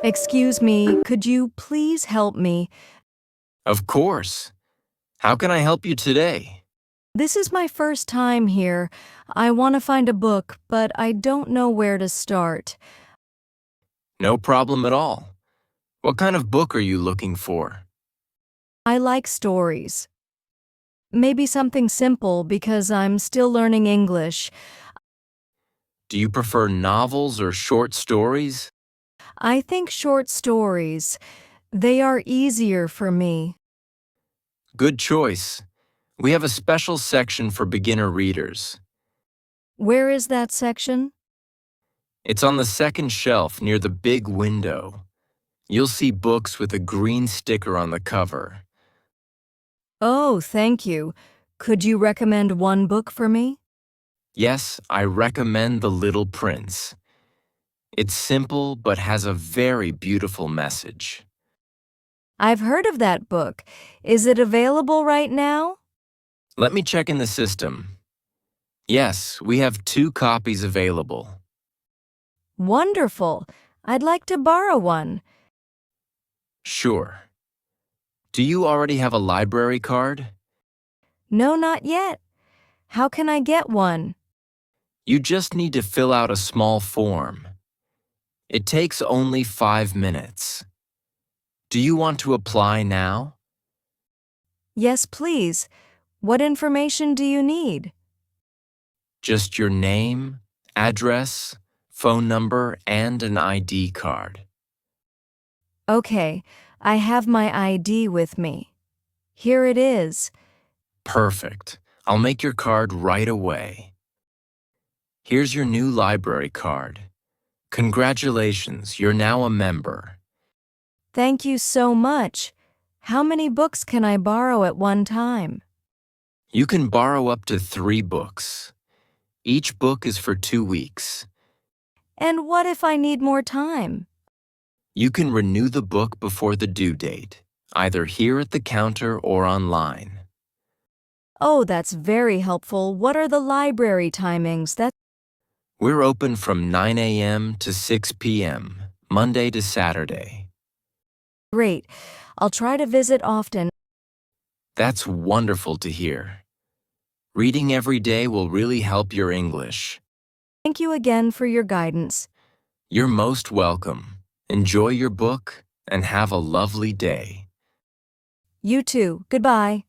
Excuse me, could you please help me? Of course. How can I help you today? This is my first time here. I want to find a book, but I don't know where to start. No problem at all. What kind of book are you looking for? I like stories. Maybe something simple because I'm still learning English. Do you prefer novels or short stories? I think short stories. They are easier for me. Good choice. We have a special section for beginner readers. Where is that section? It's on the second shelf near the big window. You'll see books with a green sticker on the cover. Oh, thank you. Could you recommend one book for me? Yes, I recommend The Little Prince. It's simple but has a very beautiful message. I've heard of that book. Is it available right now? Let me check in the system. Yes, we have 2 copies available. Wonderful. I'd like to borrow one. Sure. Do you already have a library card? No, not yet. How can I get one? You just need to fill out a small form. It takes only 5 minutes. Do you want to apply now? Yes, please. What information do you need? Just your name, address, phone number, and an ID card. Okay, I have my ID with me. Here it is. Perfect. I'll make your card right away. Here's your new library card. Congratulations, you're now a member. Thank you so much. How many books can I borrow at one time? You can borrow up to 3 books. Each book is for 2 weeks. And what if I need more time? You can renew the book before the due date, either here at the counter or online. Oh, that's very helpful. What are the library timings? We're open from 9 a.m. to 6 p.m., Monday to Saturday. Great. I'll try to visit often. That's wonderful to hear. Reading every day will really help your English. Thank you again for your guidance. You're most welcome. Enjoy your book and have a lovely day. You too. Goodbye.